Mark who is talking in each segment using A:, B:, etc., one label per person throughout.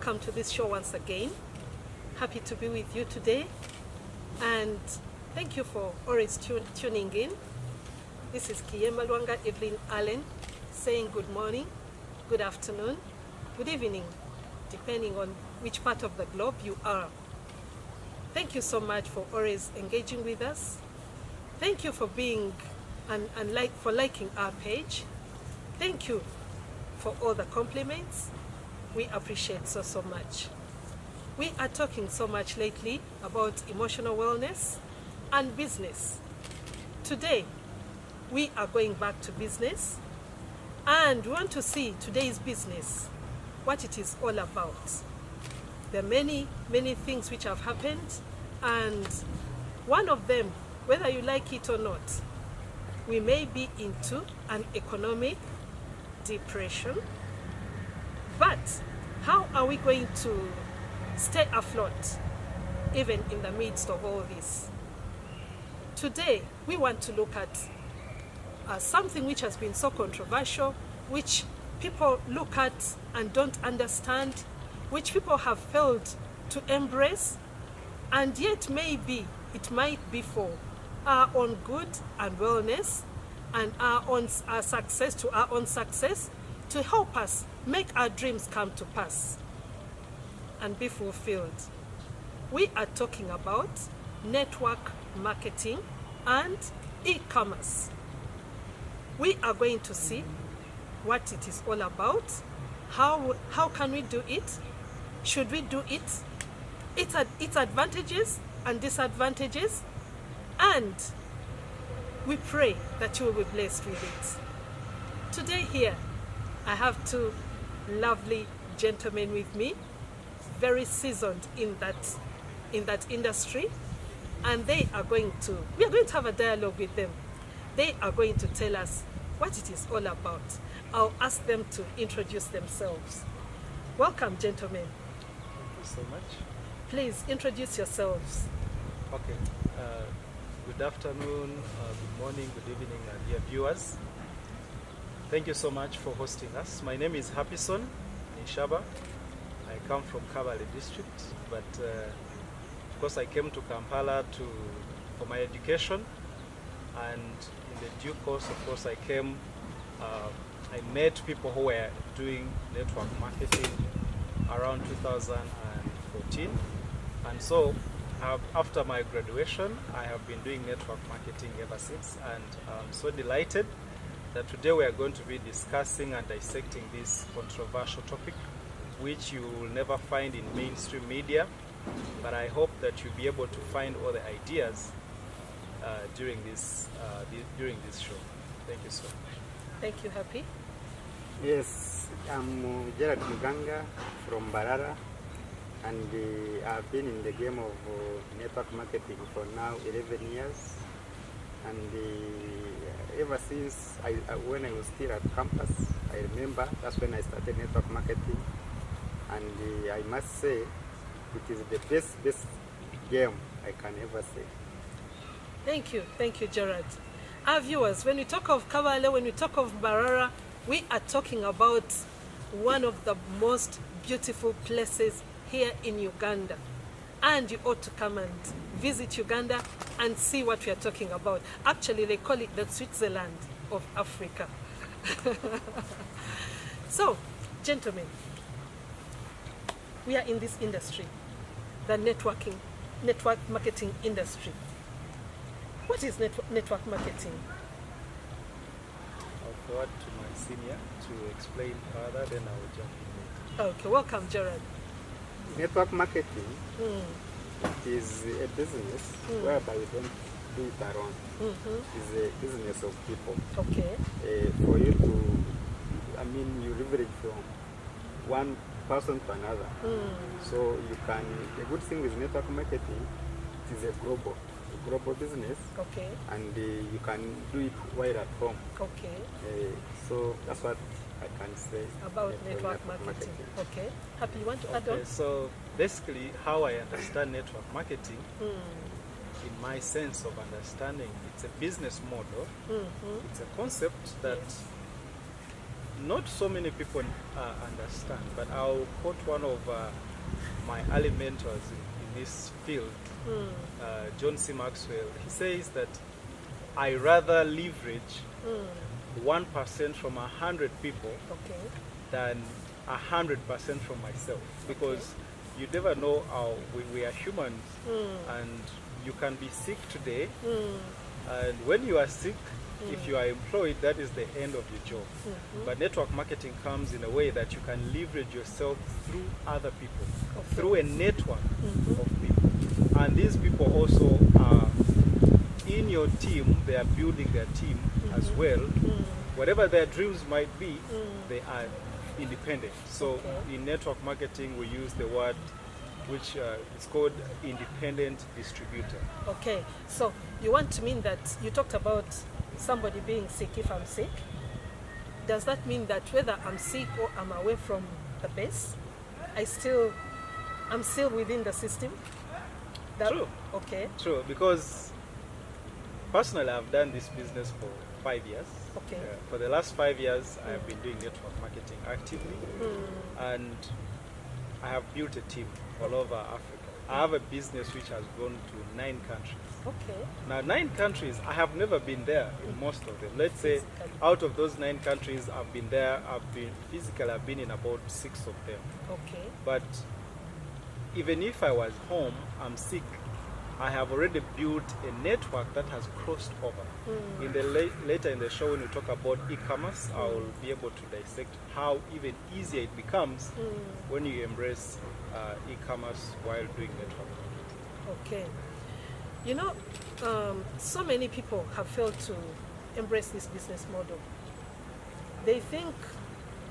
A: welcome to this show once again. Happy to be with you today, and thank you for always tuning in. This is Kiyemba, Lwanga, Evelyn, Allen, saying good morning, good afternoon, good evening, depending on which part of the globe you are. Thank you so much for always engaging with us. Thank you for being for liking our page. Thank you for all the compliments. We appreciate so much. We are talking so much lately about emotional wellness and business. Today, we are going back to business, and we want to see today's business, what it is all about. There are many things which have happened, and one of them, whether you like it or not, we may be into an economic depression. But how are we going to stay afloat even in the midst of all this? Today, we want to look at something which has been so controversial, which people look at and don't understand, which people have failed to embrace, and yet maybe it might be for our own good and wellness and our own success, to help us make our dreams come to pass and be fulfilled. We are talking about network marketing and e-commerce. We are going to see what it is all about, how can we do it, should we do it, its advantages and disadvantages, and we pray that you will be blessed with it. Today here, I have two lovely gentlemen with me, very seasoned in that industry, and we are going to have a dialogue with them. They are going to tell us what it is all about. I'll ask them to introduce themselves. Welcome, gentlemen.
B: Thank you so much.
A: Please introduce yourselves.
B: Okay. Good afternoon, good morning, good evening, dear viewers. Thank you so much for hosting us. My name is Happison Nshaba. I come from Kampala district, but of course I came to Kampala for my education, and in the due course, of course, I met people who were doing network marketing around 2014, and so after my graduation, I have been doing network marketing ever since, and I'm so delighted that today we are going to be discussing and dissecting this controversial topic, which you will never find in mainstream media, but I hope that you'll be able to find all the ideas during this show. Thank you so much.
A: Thank you, Happy.
C: Yes, I'm Gerard Lwanga from Barara, and I've been in the game of network marketing for now 11 years, and ever since when I was still at campus, I remember that's when I started network marketing, and I must say it is the best game I can ever say.
A: Thank you, Gerard. Our viewers, when we talk of Kampala, when we talk of Barara, we are talking about one of the most beautiful places here in Uganda, and you ought to come and visit Uganda and see what we are talking about. Actually, they call it the Switzerland of Africa. So, gentlemen, we are in this industry, the network marketing industry. What is network marketing?
B: I'll forward to my senior to explain further, then I will jump in later.
A: Okay, welcome, Gerard.
C: Network marketing is a business whereby we don't do it alone. It's a business of people.
A: Okay.
C: For you to, you leverage from one person to another. So the good thing with network marketing, it is a global business.
A: Okay.
C: And you can do it while at home.
A: Okay.
C: So that's what I can say
A: about network marketing. Okay. Happy, you want to add on?
B: So basically, how I understand network marketing, in my sense of understanding, it's a business model. It's a concept that not so many people understand, but I'll quote one of my early mentors in this field, John C. Maxwell. He says that I rather leverage 1% from 100 people than 100% from myself, because you never know how we are humans, and you can be sick today, and when you are sick, if you are employed, that is the end of your job. But network marketing comes in a way that you can leverage yourself through other people, through a network of people. And these people also are in your team, they are building their team as well. Whatever their dreams might be, they are independent. So in network marketing, we use the word which is called independent distributor.
A: Okay, so you want to mean that you talked about somebody being sick. If I'm sick, does that mean that whether I'm sick or I'm away from the base, I'm still within the system?
B: True.
A: Okay.
B: True, because personally I've done this business for 5 years.
A: Okay.
B: For the last 5 years I have been doing network marketing actively, and I have built a team all over Africa. I have a business which has grown to 9 countries.
A: Okay.
B: Now 9 countries, I have never been there in most of them. Let's say out of those 9 countries I've been there, I've been in about 6 of them.
A: Okay.
B: But even if I was home, I'm sick, I have already built a network that has crossed over. In the later in the show, when we talk about e-commerce, I will be able to dissect how even easier it becomes when you embrace e-commerce while doing network marketing.
A: Okay. You know, so many people have failed to embrace this business model. They think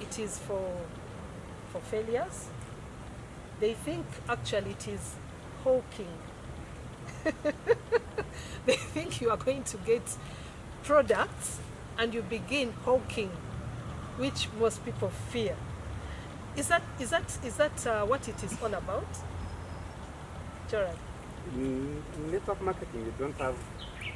A: it is for failures. They think actually it is hawking. They think you are going to get products and you begin hawking, which most people fear. Is that what it is all about, Gerald?
C: In network marketing, you don't have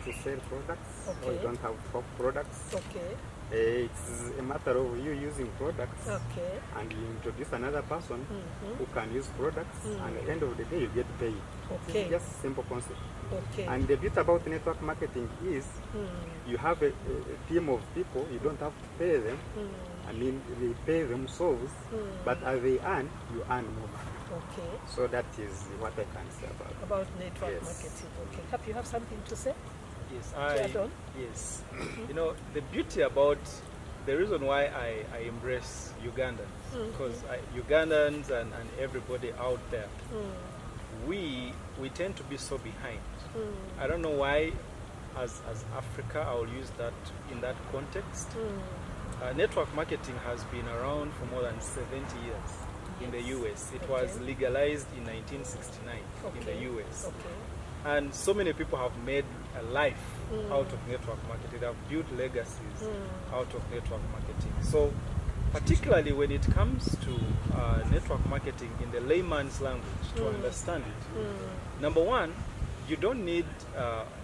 C: to sell products, or you don't have top products.
A: Okay.
C: It's a matter of you using products,
A: and
C: you introduce another person who can use products, and at the end of the day, you get paid. It's just a simple concept. And the bit about network marketing is you have a team of people, you don't have to pay them. I mean, they pay themselves, but as they earn, you earn more money. So that is what I can say about
A: network marketing. Okay. Cap, you have something to say?
B: Yes, you know, the beauty about the reason why I embrace Ugandans, because Ugandans and everybody out there, we tend to be so behind. I don't know why, as Africa, I will use that in that context. Network marketing has been around for more than 70 years in the US. It was legalized in 1969 in the US. And so many people have made a life out of network marketing. They have built legacies out of network marketing. So particularly when it comes to network marketing in the layman's language, to understand it, number one, you don't need,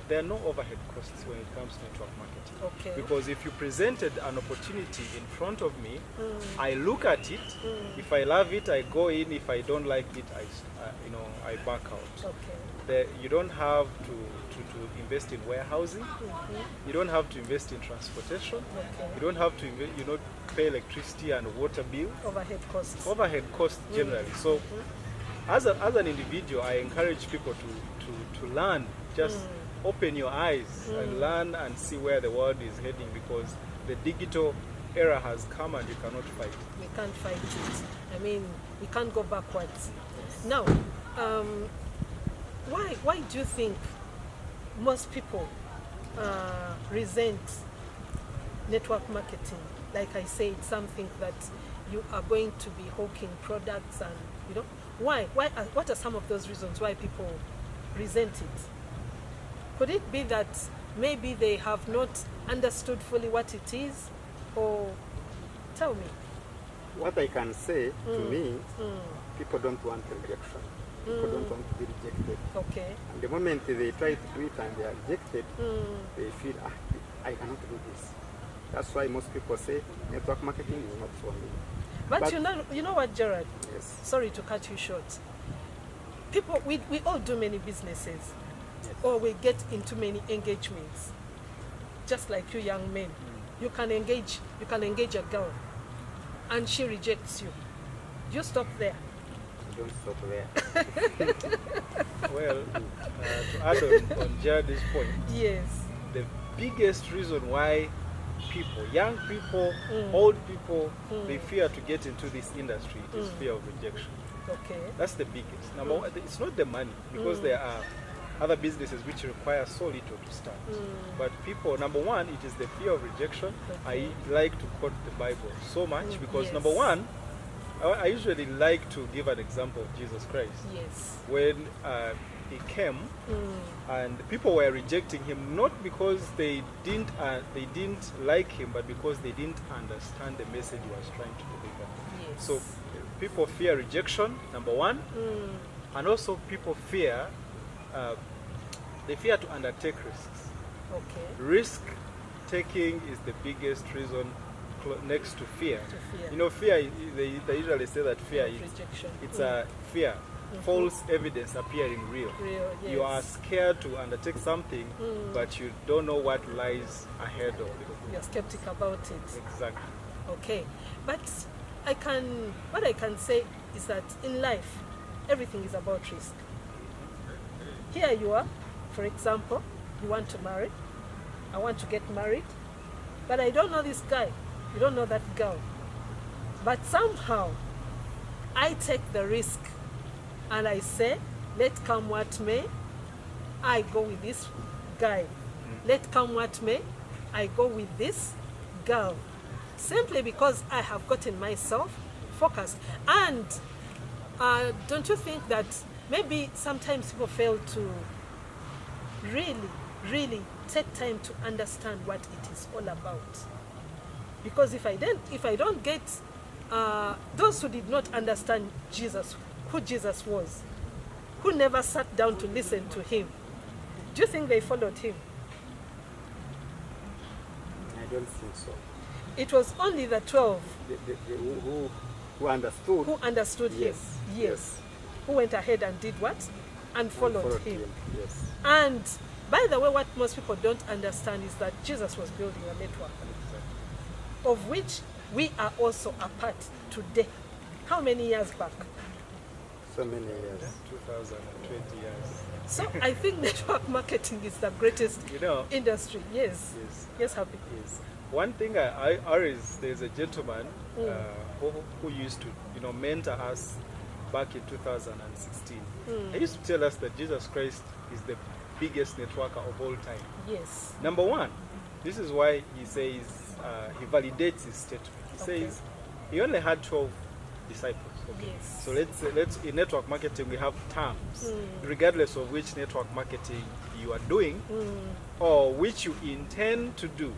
B: there are no overhead costs when it comes to network marketing. Because if you presented an opportunity in front of me, I look at it, if I love it, I go in, if I don't like it, I back out. You don't have to invest in warehousing. You don't have to invest in transportation. You don't have to pay electricity and water bill. Overhead costs generally. So as an individual, I encourage people to learn. Just open your eyes and learn and see where the world is heading, because the digital era has come and you cannot fight it.
A: We can't fight it. I mean, we can't go backwards. Now, why do you think most people resent network marketing? Like I said, something that you are going to be hawking products, and why? What are some of those reasons why people resent it? Could it be that maybe they have not understood fully what it is, or tell me?
C: What I can say, to me, people don't want rejection. People don't want to be rejected. And the moment they try to do it and they are rejected, they feel, I cannot do this. That's why most people say network marketing is not for me.
A: But you know what, Gerard?
C: Yes.
A: Sorry to cut you short. People, we all do many businesses, or we get into many engagements. Just like you young men, you can engage a girl, and she rejects you. You stop there.
C: Don't stop there.
B: Well, to add on Jared's point,
A: Yes.
B: the biggest reason why people, young people, old people, they fear to get into this industry is fear of rejection.
A: Okay.
B: That's the biggest. Number one, it's not the money, because there are other businesses which require so little to start. But people, number one, it is the fear of rejection. I like to quote the Bible so much because
A: Yes.
B: number one, I usually like to give an example of Jesus Christ.
A: Yes.
B: When he came, and people were rejecting him not because they didn't like him, but because they didn't understand the message he was trying to deliver.
A: Yes.
B: So people fear rejection, number one, and also people fear they fear to undertake risks.
A: Okay.
B: Risk taking is the biggest reason next to fear.
A: To fear.
B: You know, fear, they usually say that fear
A: Of
B: is
A: rejection.
B: it's a fear, false evidence appearing real.
A: Real, yes.
B: You are scared to undertake something, but you don't know what lies ahead of it.
A: You're skeptic about it.
B: Exactly.
A: Okay. But what I can say is that in life, everything is about risk. Here you are, for example, you want to marry. I want to get married, but I don't know this guy. You don't know that girl. But somehow, I take the risk and I say, let come what may, I go with this guy. Let come what may, I go with this girl. Simply because I have gotten myself focused. And don't you think that maybe sometimes people fail to really take time to understand what it is all about? Because if I don't get those who did not understand Jesus, who Jesus was, who never sat down to listen to him, do you think they followed him?
C: I don't think so.
A: It was only the 12
C: Who understood?
A: who understood him.
C: Yes, yes.
A: Who went ahead and did what? And followed him.
C: Yes.
A: And by the way, what most people don't understand is that Jesus was building a network, of which we are also a part today. How many years back?
C: So many years.
B: 2020 years.
A: So I think network marketing is the greatest industry. Yes.
B: Yes.
A: Yes, Happy.
B: Yes. One thing I always, there's a gentleman who used to mentor us back in 2016. He used to tell us that Jesus Christ is the biggest networker of all time.
A: Yes.
B: Number one, this is why he says, he validates his statement. He says he only had 12 disciples.
A: Yes.
B: So let's in network marketing we have terms, regardless of which network marketing you are doing or which you intend to do.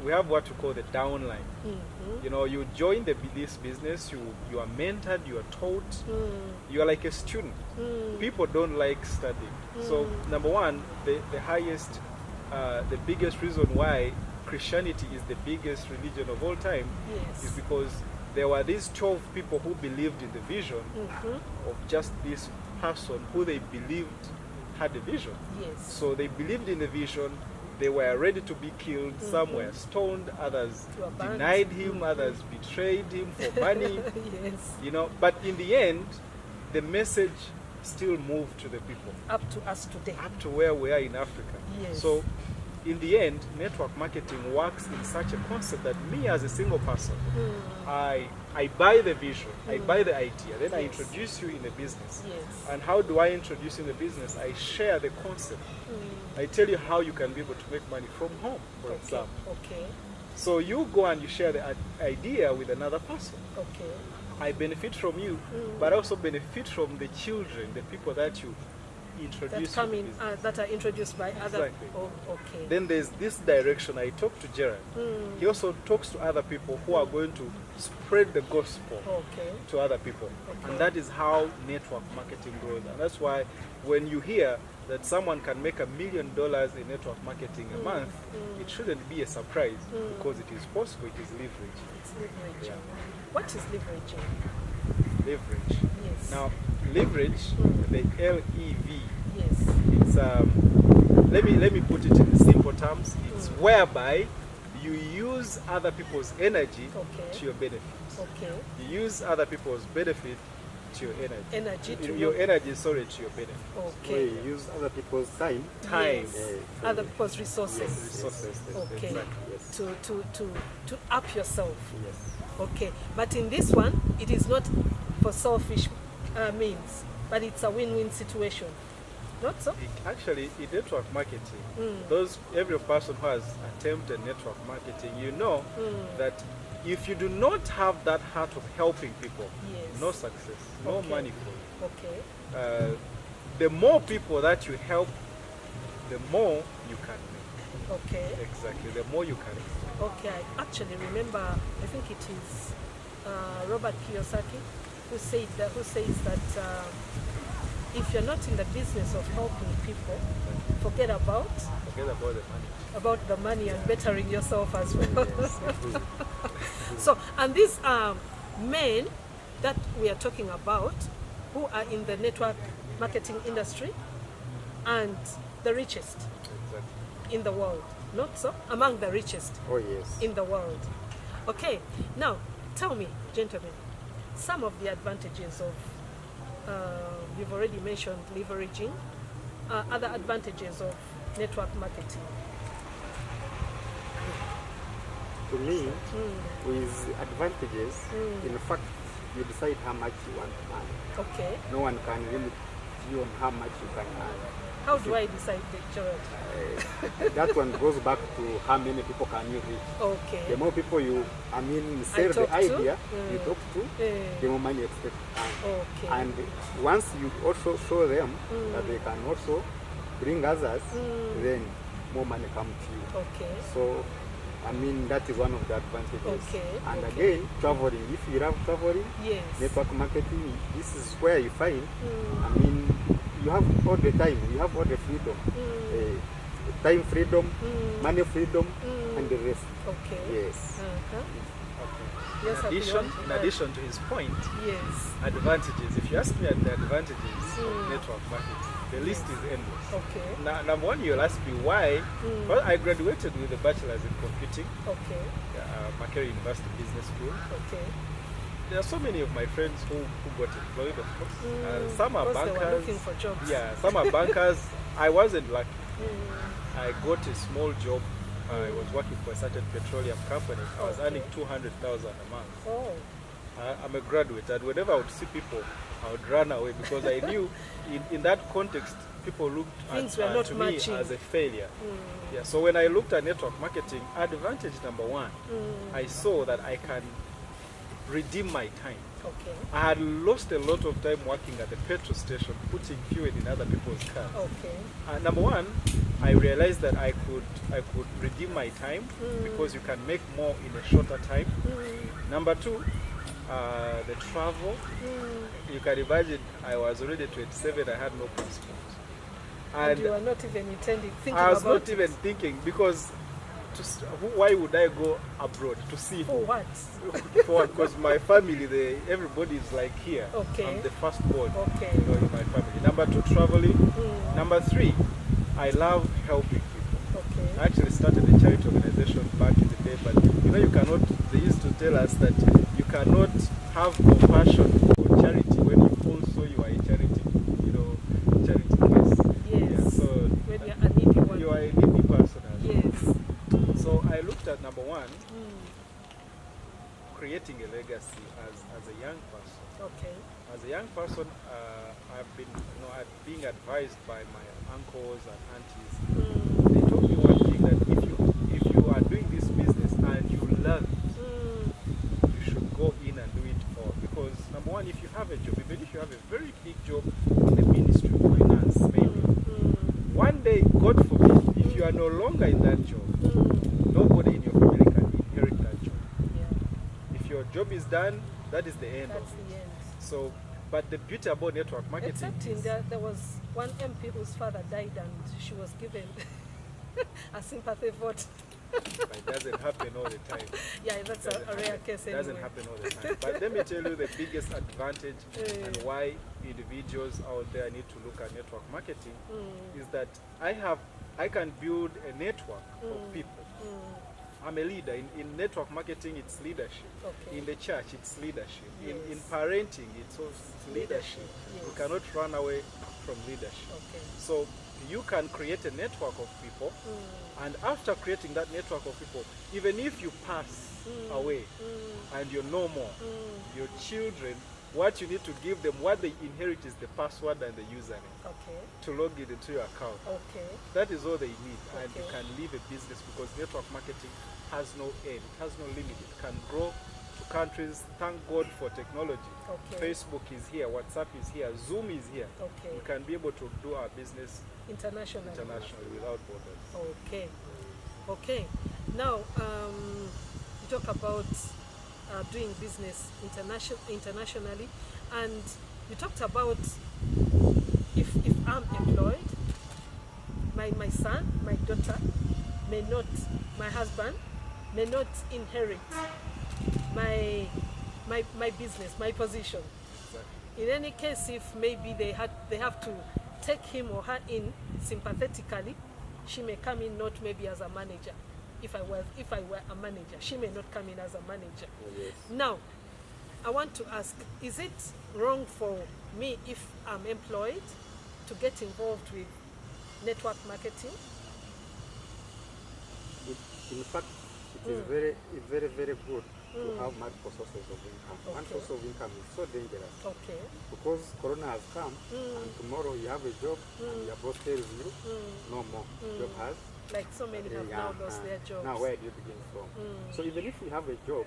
B: We have what we call the downline. You join this business, you are mentored, you are taught, you are like a student. People don't like studying. So number one, the highest, the biggest reason why Christianity is the biggest religion of all time is because there were these 12 people who believed in the vision of just this person who they believed had a vision.
A: Yes.
B: So they believed in the vision. They were ready to be killed. Some were stoned. Others denied him. Others betrayed him for money.
A: Yes.
B: But in the end, the message still moved to the people.
A: Up to us today.
B: Up to where we are in Africa.
A: Yes.
B: So in the end, network marketing works in such a concept that me as a single person, I buy the vision, I buy the idea, then I introduce you in the business.
A: Yes.
B: And how do I introduce you in the business? I share the concept. I tell you how you can be able to make money from home, for example.
A: Okay.
B: So you go and you share the idea with another person.
A: Okay.
B: I benefit from you, but also benefit from the children, the people that you introduced
A: that
B: to
A: come
B: the
A: in,
B: business.
A: that are introduced by other.
B: Exactly.
A: Oh, okay.
B: Then there's this direction. I talked to Gerard. He also talks to other people who are going to spread the gospel
A: Okay.
B: to other people.
A: Okay.
B: And that is how network marketing grows. And that's why when you hear that someone can make $1 million in network marketing a month, it shouldn't be a surprise because it is possible, it is leverage.
A: It's leveraging.
B: Yeah.
A: What is leveraging?
B: Leverage.
A: Yes.
B: Now, leverage, the LEV,
A: Yes.
B: it's let me put it in simple terms. It's whereby you use other people's energy
A: Okay.
B: to your benefit.
A: Okay.
B: You use other people's benefit to your energy.
A: Energy to
B: your energy, sorry, to your benefit.
A: Okay.
C: We use other people's time.
B: Time.
A: Yes.
C: Yeah,
A: Other people's resources.
B: Resources.
A: Okay.
B: Exactly.
C: Yes.
A: To up yourself.
C: Yes.
A: Okay. But in this one, it is not for selfish means, but it's a win-win situation. Not so?
B: Actually, in network marketing, every person who has attempted network marketing, you know that if you do not have that heart of helping people,
A: Yes.
B: no success, no
A: Okay.
B: money for you.
A: Okay.
B: The more people that you help, the more you can make.
A: Okay.
B: Exactly, the more you can make.
A: Okay. I actually remember. I think it is Robert Kiyosaki who says that if you're not in the business of helping people, forget about the money and bettering yourself as well.
C: Yes.
A: So, and these men that we are talking about, who are in the network marketing industry, and the richest
B: Exactly.
A: in the world, not so? Among the richest
C: Oh yes.
A: in the world. Okay, now tell me, gentlemen, some of the advantages of, you've already mentioned leveraging, other advantages of network marketing.
C: To me, with advantages, in fact, you decide how much you want to earn.
A: Okay,
C: No one can limit you on how much you can earn.
A: how do I decide the Gerald?
C: That one goes back to how many people can you reach. The
A: Okay,
C: more people sell
A: talk
C: the
A: to,
C: idea, you talk to,
A: Eh.
C: the more money you expect to earn.
A: okay,
C: And once you also show them that they can also bring others, then more money comes to you.
A: okay,
C: So, that is one of the advantages.
A: Okay,
C: And
A: okay.
C: again, traveling. If you love traveling,
A: yes,
C: network marketing, this is where you find, you have all the time, you have all the freedom. Time freedom, money freedom, and the rest.
A: okay,
C: Yes.
A: uh-huh.
B: Okay.
A: Yes,
B: In addition to his point,
A: yes,
B: advantages. If you ask me at the advantages of network marketing, the list is endless.
A: okay,
B: Now, number one, you'll ask me why. Well, I graduated with a bachelor's in computing,
A: okay,
B: Makerere University Business School.
A: okay.
B: There are so many of my friends who got employed, of course. Some are
A: Because they were
B: bankers.
A: looking for jobs.
B: Yeah, some are bankers. I wasn't lucky. I got a small job. I was working for a certain petroleum company. I was earning 200,000 a month.
A: Oh,
B: I'm a graduate, and whenever I would see people, I would run away because I knew in that context, people looked
A: Things
B: at,
A: were not
B: to me
A: matching.
B: as a failure. Yeah, so when I looked at network marketing, advantage number one, I saw that I can redeem my time.
A: okay,
B: I had lost a lot of time working at the petrol station, putting fuel in other people's cars.
A: okay,
B: Number one, I realized that I could redeem my time because you can make more in a shorter time. Number two, the travel. You can imagine I was already 27, I had no passport.
A: and you are not even thinking
B: I was
A: about
B: not even thinking because why would I go abroad to see
A: for
B: who?
A: what?
B: Because my family, everybody is like here.
A: Okay.
B: I'm the firstborn
A: Okay.
B: in my family. Number two, traveling. Number three, I love helping people.
A: Okay.
B: I actually started a charity organization back in the day, but you cannot, they used to tell us that you cannot have compassion for charity when you are a charity, charity case.
A: Yes.
B: Yeah, so
A: When you're a needy one.
B: you are a needy person as well.
A: Yes.
B: So I looked at number one, creating a legacy as a young person.
A: Okay.
B: As a young person, I've been being advised by my uncles and aunties. They told me one thing, that if you are doing this business and you love it, you should go in and do it all. Because number one, if you have a job, even if you have a very big job in the Ministry of Finance, maybe is done, that is the end
A: That's
B: of it.
A: the end.
B: So, but the beauty about network marketing
A: Except
B: is
A: there was one MP whose father died and she was given a sympathy vote.
B: but it doesn't happen all the time.
A: Yeah, that's a rare case
B: It doesn't
A: anyway.
B: happen all the time. But let me tell you the biggest advantage and why individuals out there need to look at network marketing is that I can build a network of people. I'm a leader. In network marketing, it's leadership.
A: Okay.
B: In the church, it's leadership.
A: Yes.
B: In parenting, it's also leadership.
A: Yes.
B: You cannot run away from leadership.
A: Okay.
B: So you can create a network of people, and after creating that network of people, even if you pass away and you're no more, your children, what you need to give them, what they inherit is the password and the username
A: Okay.
B: to log it into your account.
A: Okay.
B: That is all they need, and you
A: Okay.
B: can live a business because network marketing has no end, it has no limit. It can grow to countries. Thank God for technology.
A: Okay.
B: Facebook is here, WhatsApp is here, Zoom is here.
A: Okay.
B: We can be able to do our business
A: Internationally.
B: internationally without borders.
A: Okay. Okay. Now, you talk about doing business internationally, and you talked about if I'm employed, my son, my daughter may not, my husband may not inherit my business, my position.
B: Exactly.
A: In any case, if maybe they have to take him or her in sympathetically, she may come in not maybe as a manager. If I were a manager, she may not come in as a manager.
C: Yes.
A: Now, I want to ask, is it wrong for me if I'm employed to get involved with network marketing?
C: In fact, it is very, very good to have multiple sources of income. One
A: Okay.
C: source of income is so dangerous
A: Okay.
C: because Corona has come and tomorrow you have a job and your boss tells you, no more, job has.
A: Like so many have now lost their jobs.
C: Now where do you begin from? So even if you have a job,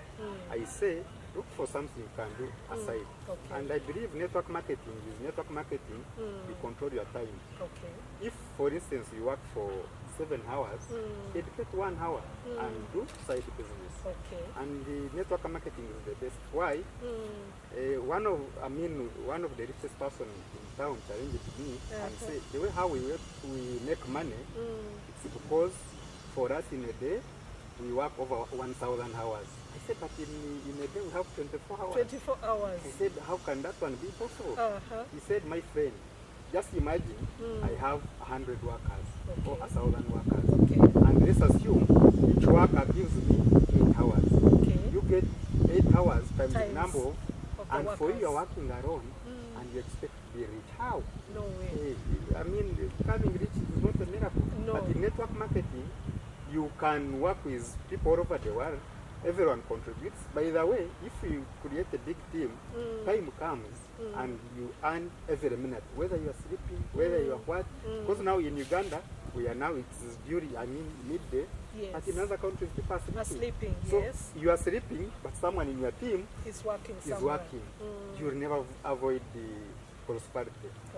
C: I say look for something you can do aside.
A: Okay.
C: And I believe network marketing is network marketing. You control your time.
A: Okay.
C: If, for instance, you work for 7 hours, dedicate 1 hour and do side business.
A: Okay.
C: And the network marketing is the best. Why? One of the richest person in town challenged me and said the way how we make money, it's because for us in a day we work over 1,000 hours. I said, but in a day we have 24 hours.
A: 24 hours.
C: I said, how can that one be possible? He said, my friend, just imagine I have 100 workers or 1,000 workers.
A: Okay.
C: And let's assume each worker gives me 8 hours.
A: Okay.
C: You get 8 hours times the
A: Times
C: number of,
A: of the
C: and for you
A: workers.
C: you're working alone and you expect to be rich. How?
A: No way.
C: I mean, becoming rich is not a miracle.
A: No.
C: But in network marketing, you can work with people all over the world. Everyone contributes. By the way, if you create a big team, time comes and you earn every minute, whether you are sleeping, whether you are what. Because now in Uganda, we are now, it's during, midday.
A: Yes.
C: But in other countries, people are sleeping.
A: Are sleeping,
C: So
A: yes.
C: you are sleeping, but someone in your team
A: He's working
C: is
A: somewhere.
C: working. You will never avoid the prosperity.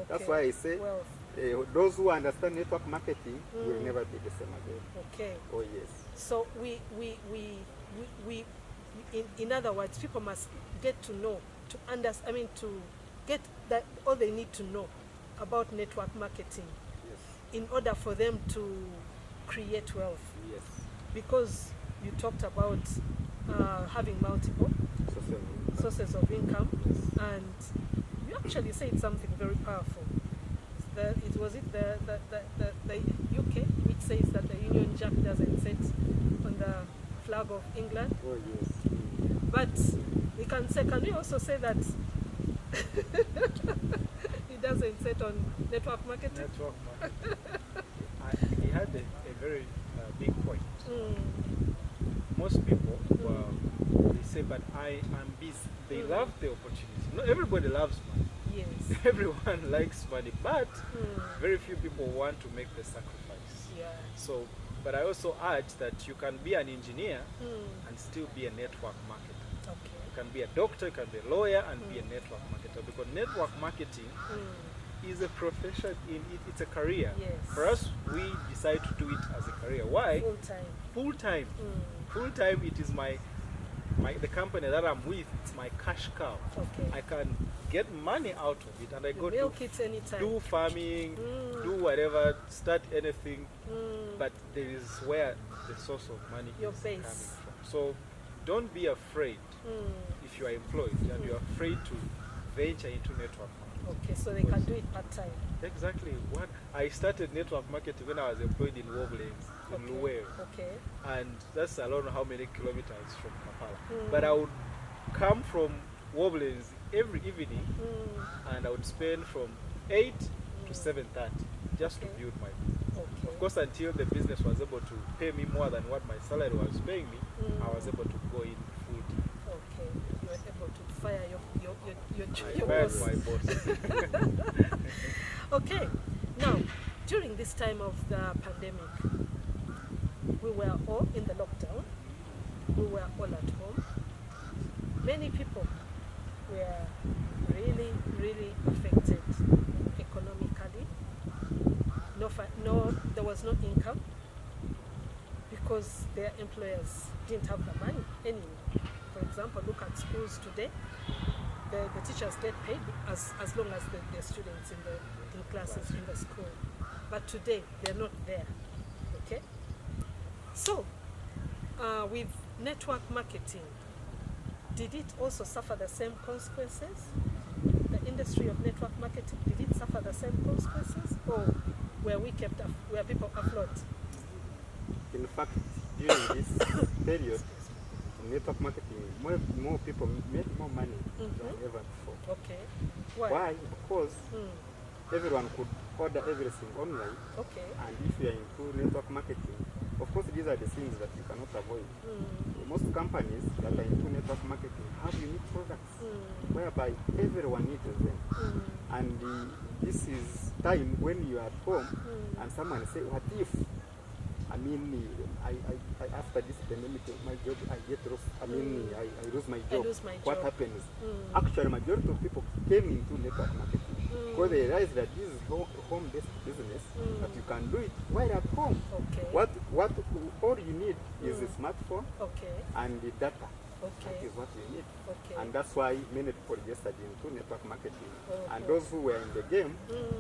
C: That's
A: Okay.
C: why I say
A: Well,
C: those who understand network marketing will never be the same again.
A: okay.
C: Oh yes.
A: So we in other words, people must get to know, to understand, to get that all they need to know about network marketing
C: Yes.
A: in order for them to create wealth.
C: Yes.
A: Because you talked about having multiple sources of income, and you actually said something very powerful. Was it the UK which says that the Union Jack doesn't sit on the flag of England?
C: Oh yes.
A: But can we also say that it doesn't sit on network marketing?
B: Network marketing. He had a very big point. Most people, they say, but I am busy. They love the opportunity. Not everybody loves money.
A: Yes.
B: Everyone likes money, but very few people want to make the sacrifice.
A: Yeah.
B: So, but I also add that you can be an engineer and still be a network marketer.
A: Okay.
B: You can be a doctor, you can be a lawyer and be a network marketer, because network marketing is a profession, it's a career.
A: Yes.
B: For us, we decide to do it as a career. Why?
A: Full time.
B: Full time. Full time, it is my the company that I'm with, it's my cash cow.
A: Okay.
B: I can get money out of it, and I
A: You
B: go
A: milk
B: to
A: it anytime.
B: do farming, do whatever, start anything. But there is where the source of money
A: Your
B: is
A: base.
B: coming from. So don't be afraid if you are employed and you're afraid to venture into network marketing.
A: Okay, so they can do it part-time.
B: Exactly. What I started network marketing when I was employed in Wobblings in Lwanga.
A: Okay.
B: And that's I don't know how many kilometers from Kampala. But I would come from Wobblings every evening and I would spend from 8 to 7:30 just to build my business.
A: Okay.
B: Of course, until the business was able to pay me more than what my salary was paying me, I was able to go in full time.
A: Okay. You were able to fire
B: I
A: your
B: fired
A: boss.
B: my boss.
A: Okay. Now, during this time of the pandemic, we were all in the lockdown. We were all at home. Many people were really, really affected economically. No, there was no income because their employers didn't have the money anyway. For example, look at schools today. The teachers get paid as long as the students in classes in the school. But today, they're not there. Okay? So, with network marketing, did it also suffer the same consequences? The industry of network marketing, did it suffer the same consequences? Or were people afloat?
C: In fact, during this period, in network marketing, more people made more money than ever before.
A: Okay.
C: Why? Because everyone could order everything online.
A: Okay.
C: And if you are into network marketing, of course these are the things that you cannot avoid. Most companies that are into network marketing have unique products whereby everyone needs them. And this is time when you are at home and someone say, what if? I mean, I after this pandemic, my job, I lose my job. What happens? Actually, majority of people came into network marketing because they realized that this is home-based business, that you can do it while at home.
A: Okay.
C: What all you need is a smartphone and the data.
A: Okay.
C: That is what you need.
A: Okay.
C: And that's why many people registered into network marketing.
A: Okay.
C: And those who were in the game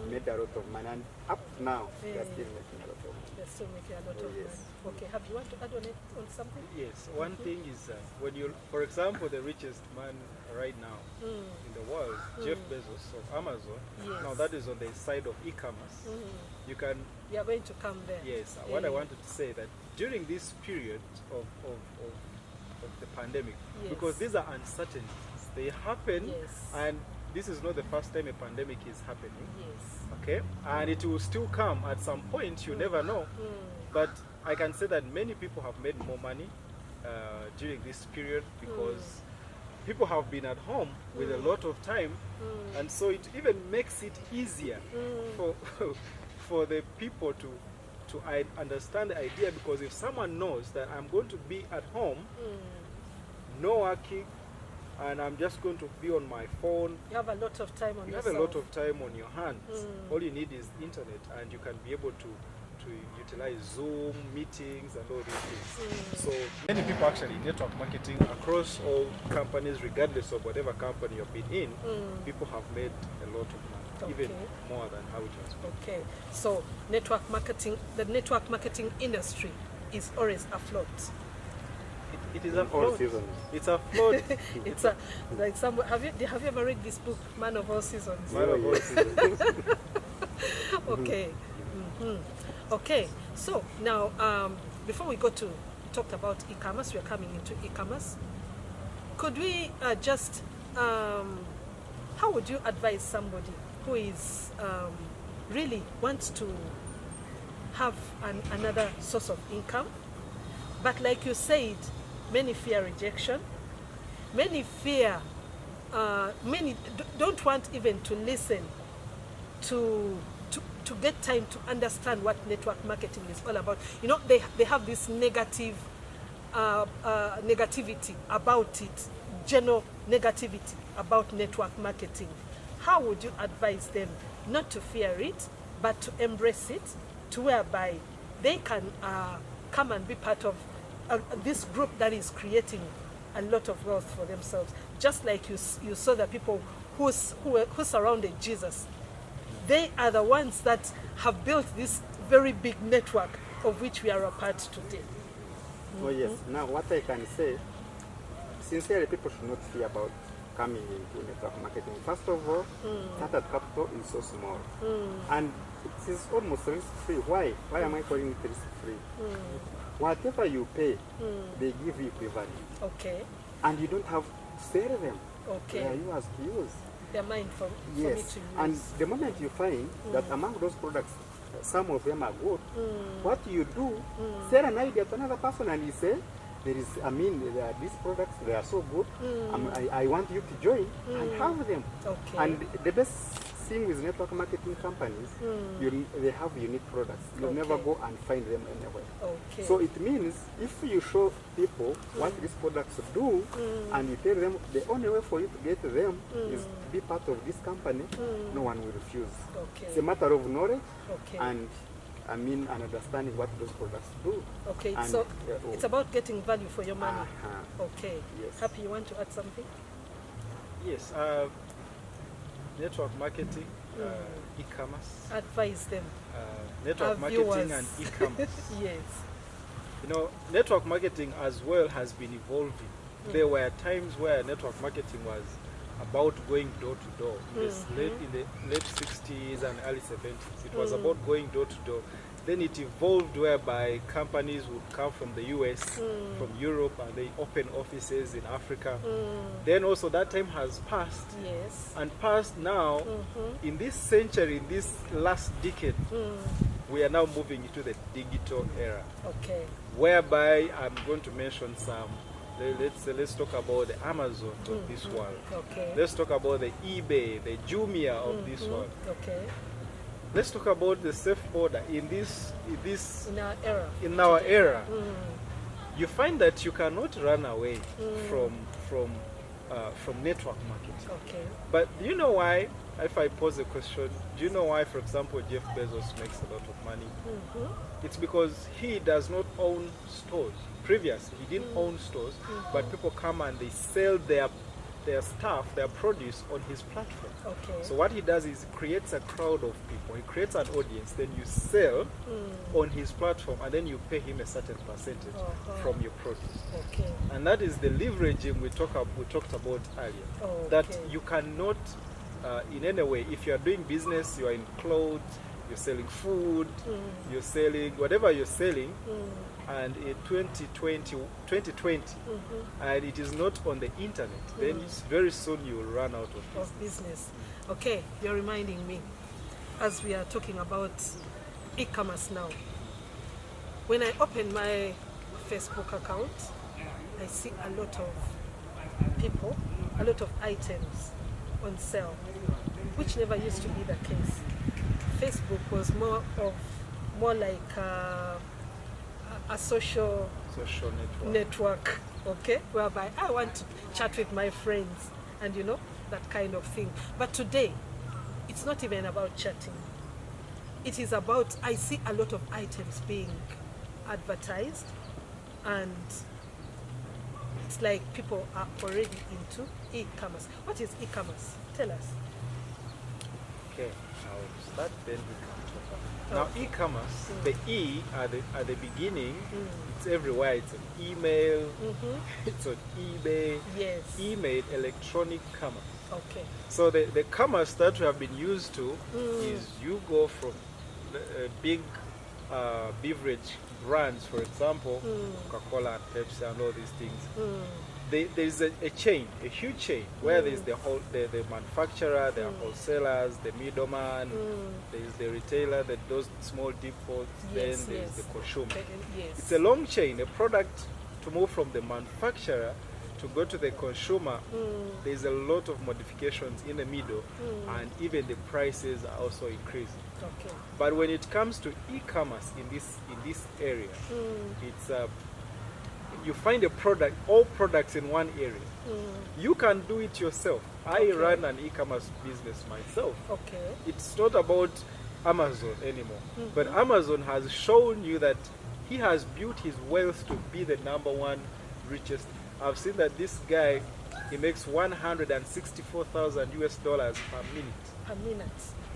C: made a lot of money. And up to now, they are still making a lot of money.
A: They're still making a lot of
C: Yes.
A: money. Okay. Have you want to add on something?
B: Yes, one thing is when you, for example, the richest man right now in the world, Jeff Bezos of Amazon,
A: Yes.
B: now that is on the side of e-commerce. You can,
A: We are going to come there.
B: yes, what I wanted to say that during this period of the pandemic,
A: Yes.
B: because these are uncertainties, they happen,
A: Yes.
B: and this is not the first time a pandemic is happening.
A: Yes.
B: Okay, and it will still come at some point, you never know. But I can say that many people have made more money during this period because people have been at home with a lot of time, and so it even makes it easier for for the people to understand the idea, because if someone knows that I'm going to be at home, no working, and I'm just going to be on my phone,
A: You have a lot of time on
B: you have
A: yourself.
B: a lot of time on your hands. All you need is internet, and you can be able to utilize Zoom meetings and all these things. So many people actually network marketing across all companies, regardless of whatever company you've been in, people have made a lot of money, even more than how it was been.
A: Okay. So network marketing, the network marketing industry is always afloat.
B: It is
C: In all
B: afloat.
C: seasons.
B: It's afloat.
A: It's a like some. Have you ever read this book, Man of All Seasons?
B: Man of all seasons.
A: Okay. Okay. So now, before we go to, we talked about e-commerce. We are coming into e-commerce. Could we how would you advise somebody who is really wants to have another source of income, but like you said, many fear rejection, many fear, many don't want even to listen to get time to understand what network marketing is all about. You know, they have this negativity about it, general negativity about network marketing. How would you advise them not to fear it, but to embrace it, to whereby they can come and be part of this group that is creating a lot of wealth for themselves. Just like you saw the people who surrounded Jesus. They are the ones that have built this very big network of which we are a part today.
C: Oh yes. Now what I can say, sincerely, people should not fear about coming into network marketing. First of all, startup capital is so small, and it is almost risk-free. Why? Why am I calling it risk-free? Whatever you pay, they give you equivalent.
A: Okay.
C: And you don't have to sell them.
A: Okay.
C: They are yours to use.
A: They're mine for me to use.
C: And the moment you find that among those products, some of them are good, what you do, sell an idea to another person and you say, these products, they are so good, I want you to join and have them.
A: Okay.
C: And the best thing with network marketing companies, they have unique products. You'll never go and find them anywhere.
A: Okay.
C: So it means if you show people what these products do, and you tell them the only way for you to get them is to be part of this company, no one will refuse.
A: Okay.
C: It's a matter of knowledge
A: and
C: and understanding what those products do.
A: Okay,
C: and,
A: so it's about getting value for your money. Okay.
C: Yes.
A: Happy, you want to add something?
B: Yes. Network marketing, e-commerce.
A: Advise them.
B: Network
A: Our
B: marketing
A: viewers.
B: and e-commerce.
A: Yes.
B: You know, network marketing as well has been evolving. There were times where network marketing was about going door to door. In the late 60s and early 70s, it was about going door to door. Then it evolved whereby companies would come from the US, from Europe, and they open offices in Africa. Then also that time has passed.
A: Yes.
B: And passed now, in this century, in this last decade, we are now moving into the digital era.
A: Okay.
B: Whereby I'm going to mention some. Let's talk about the Amazon of this world.
A: Okay.
B: Let's talk about the eBay, the Jumia of this world.
A: Okay.
B: Let's talk about the safe order in our era. You find that you cannot run away from network marketing.
A: Okay.
B: But do you know why? If I pose a question, do you know why, for example, Jeff Bezos makes a lot of money? It's because he does not own stores. Previously, he didn't own stores, but people come and they sell their stuff, their produce on his platform.
A: Okay.
B: So what he does is creates a crowd of people. He creates an audience. Then you sell on his platform, and then you pay him a certain percentage from your produce.
A: Okay.
B: And that is the leveraging we talked about earlier. That you cannot, in any way, if you are doing business, you are in clothes, you're selling food, you're selling whatever you're selling, and in 2020, and it is not on the internet, then very soon you will run out of
A: business. Okay, you're reminding me, as we are talking about e-commerce now, when I open my Facebook account, I see a lot of people, a lot of items on sale, which never used to be the case. Facebook was more like a social network, okay, whereby I want to chat with my friends and that kind of thing. But today, it's not even about chatting. It is about, I see a lot of items being advertised, and it's like people are already into e-commerce. What is e-commerce? Tell us.
B: Okay, I'll start then Now e-commerce, the E at the beginning, it's everywhere. It's an email, it's on eBay, email, electronic commerce.
A: Okay.
B: So the commerce that we have been used to is you go from big beverage brands, for example, Coca-Cola and Pepsi and all these things. There's a chain, a huge chain, where there's the manufacturer, there are wholesalers, the middleman, there's the retailer, those small depots, then there's the consumer. It's a long chain. A product to move from the manufacturer to go to the consumer, there's a lot of modifications in the middle, and even the prices are also increasing.
A: Okay.
B: But when it comes to e-commerce in this area, it's you find a product, all products in one area. You can do it yourself. I run an e-commerce business myself.
A: Okay.
B: It's not about Amazon anymore. But Amazon has shown you that he has built his wealth to be the #1 richest I've seen that this guy, he makes $164,000 US dollars per minute.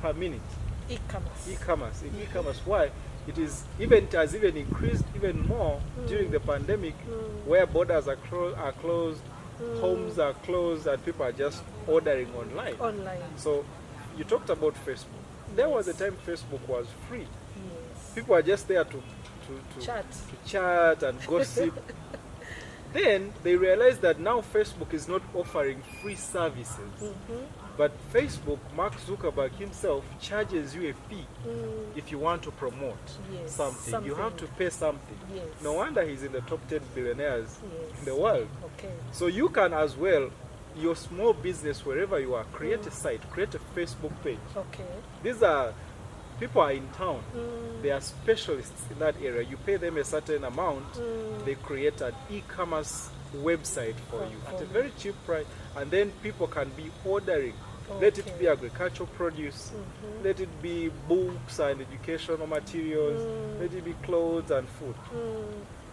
B: Per minute.
A: E-commerce.
B: E-commerce. In e-commerce. Why? It has even increased even more during the pandemic, where borders are closed, homes are closed, and people are just ordering online. So you talked about Facebook. There was a time Facebook was free.
A: Yes.
B: People are just there to chat and gossip. Then they realized that now Facebook is not offering free services. But Facebook, Mark Zuckerberg himself, charges you a fee if you want to promote something. You have to pay something.
A: Yes.
B: No wonder he's in the top 10 billionaires in the world.
A: Okay.
B: So you can as well, your small business, wherever you are, create a site, create a Facebook page.
A: Okay.
B: These are, people are in town. They are specialists in that area. You pay them a certain amount, they create an e-commerce website for you at a very cheap price, and then people can be ordering. Let it be agricultural produce, let it be books and educational materials, let it be clothes and food,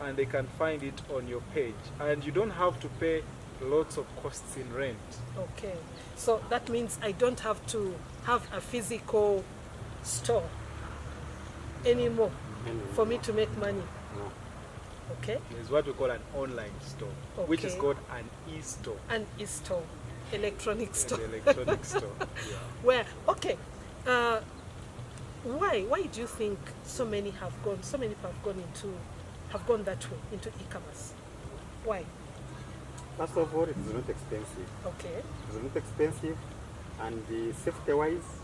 B: and they can find it on your page, and you don't have to pay lots of costs in rent.
A: Okay, so that means I don't have to have a physical store anymore for me to make money.
C: No.
A: Okay.
B: There's what we call an online store, which is called an e-store.
A: An e-store, electronic store.
B: An electronic store. Yeah.
A: Where, okay, why do you think so many people have gone that way into e-commerce? Why?
C: First of all, it is not expensive.
A: Okay.
C: It is not expensive, and safety-wise,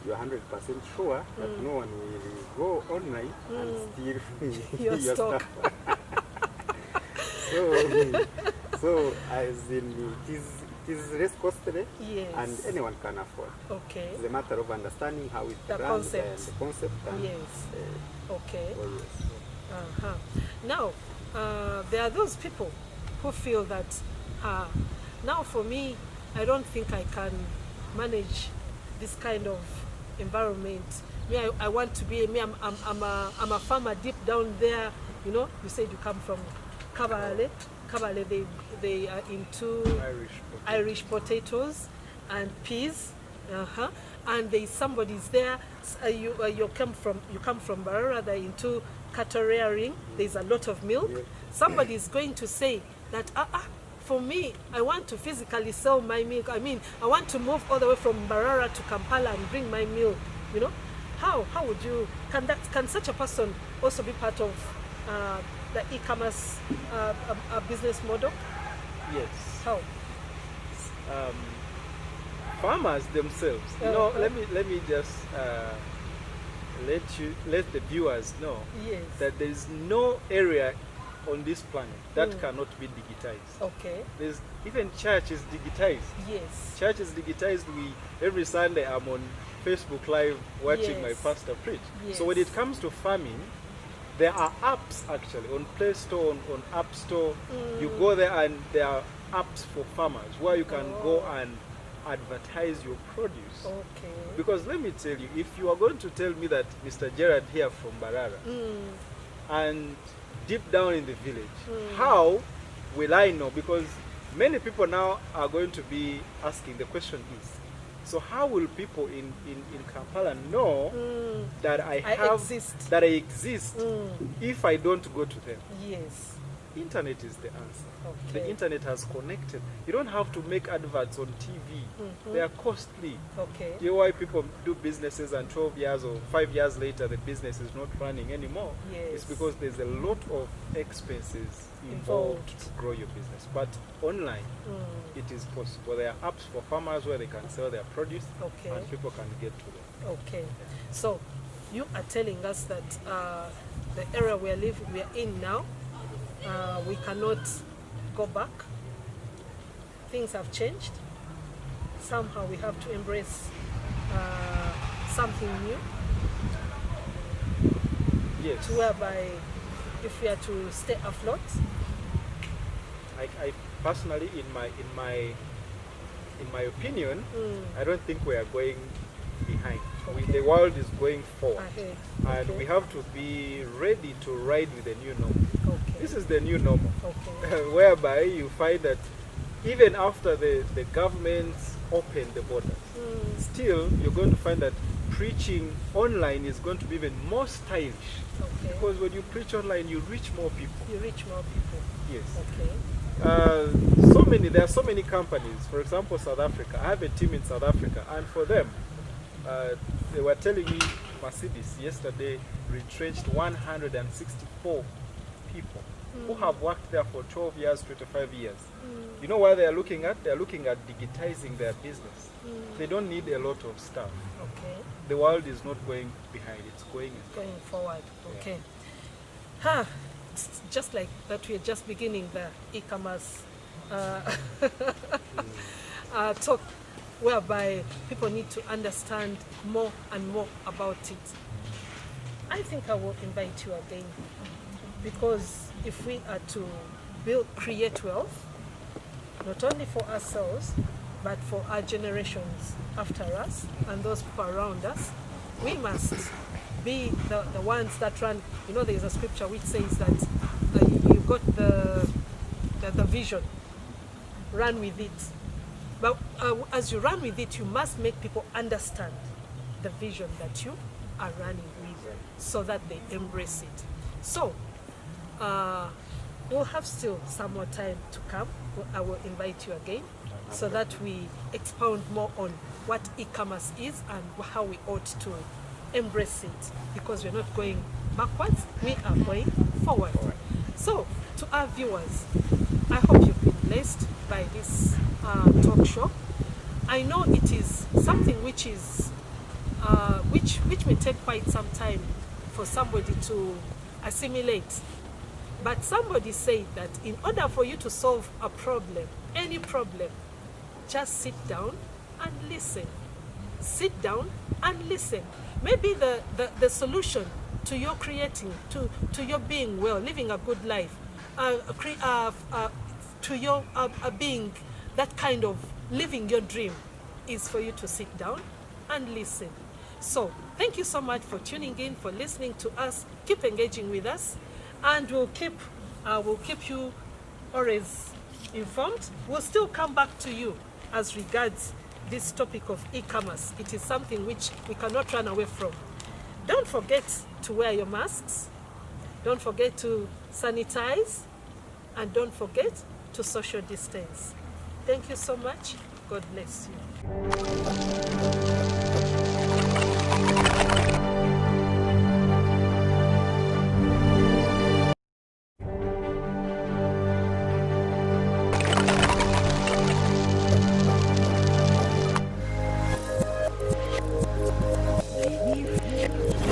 C: you're 100% sure that no one will go online and steal
A: Your
C: your
A: stock.
C: stuff. so as in, it is less costly,
A: Yes.
C: and anyone can afford.
A: Okay.
C: It's a matter of understanding how it
A: The
C: runs
A: concept.
C: and the concept. And,
A: Yes. Okay.
C: oh yes.
A: Now, there are those people who feel that now for me, I don't think I can manage this kind of environment. Me, I want to be. Me, I'm a farmer deep down there. You know, you said you come from Kabale. Kabale, they are into Irish potatoes and peas. And there's somebody's there. You come from Barara. They're into cattle rearing. There's a lot of milk.
C: Yeah.
A: Somebody is going to say that for me, I want to physically sell my milk. I mean, I want to move all the way from Barara to Kampala and bring my milk. You know, how would you? Can such a person also be part of the e-commerce business model?
B: Yes.
A: How?
B: Farmers themselves. You know, let me just let the viewers know that there is no area on this planet that cannot be digitized.
A: Okay.
B: There's even church is digitized.
A: Yes.
B: Church is digitized. Every Sunday I'm on Facebook Live watching my pastor preach.
A: Yes.
B: So when it comes to farming, there are apps actually on Play Store, on App Store. You go there and there are apps for farmers where you can go and advertise your produce.
A: Okay.
B: Because let me tell you, if you are going to tell me that Mr. Gerard here from Barara and deep down in the village, how will I know? Because many people now are going to be asking, the question is, so how will people in Kampala know that I exist if I don't go to them?
A: Yes.
B: Internet is the answer.
A: Okay.
B: The internet has connected. You don't have to make adverts on TV. They are costly.
A: Okay.
B: You know why people do businesses and 12 years or 5 years later the business is not running anymore?
A: Yes.
B: It's because there's a lot of expenses involved to grow your business. But online, it is possible. There are apps for farmers where they can sell their produce and people can get to them.
A: Okay. So you are telling us that the era we are in now, we cannot go back. Things have changed. Somehow we have to embrace something new.
B: Yes.
A: To whereby, if we are to stay afloat.
B: I personally, in my opinion, I don't think we are going behind.
A: Okay.
B: The world is going forward.
A: Ahead.
B: And
A: Okay.
B: we have to be ready to ride with the new normal.
A: Okay.
B: This is the new normal,
A: Okay.
B: whereby you find that even after the governments open the borders, still you're going to find that preaching online is going to be even more stylish.
A: Okay.
B: Because when you preach online, you reach more people.
A: You reach more people.
B: Yes.
A: Okay.
B: There are so many companies. For example, South Africa. I have a team in South Africa, and for them, they were telling me Mercedes yesterday retrenched 164 people who have worked there for 12 years, 25 years. You know what they are looking at? They are looking at digitizing their business. They don't need a lot of stuff.
A: Okay.
B: The world is not going behind, it's going
A: Going forward.
B: Yeah.
A: Okay. It's just like that, we are just beginning the e-commerce talk, whereby people need to understand more and more about it. I think I will invite you again, because if we are to create wealth, not only for ourselves, but for our generations after us and those people around us, we must be the ones that run. You know, there's a scripture which says that you've got the vision, run with it. But as you run with it, you must make people understand the vision that you are running with, so that they embrace it. So we'll have still some more time to come. I will invite you again, so that we expound more on what e-commerce is and how we ought to embrace it, because we're not going backwards, we are going forward. So to our viewers, I hope you've been blessed by this talk show. I know it is something which is which may take quite some time for somebody to assimilate, but somebody said that in order for you to solve a problem, any problem, just sit down and listen. Sit down and listen. Maybe the solution to your creating, to your being well, living a good life, to your being that kind of living your dream, is for you to sit down and listen. So thank you so much for tuning in, for listening to us. Keep engaging with us, and we'll keep you always informed. We'll still come back to you as regards this topic of e-commerce. It is something which we cannot run away from. Don't forget to wear your masks. Don't forget to sanitize. And don't forget to social distance. Thank you so much. God bless you.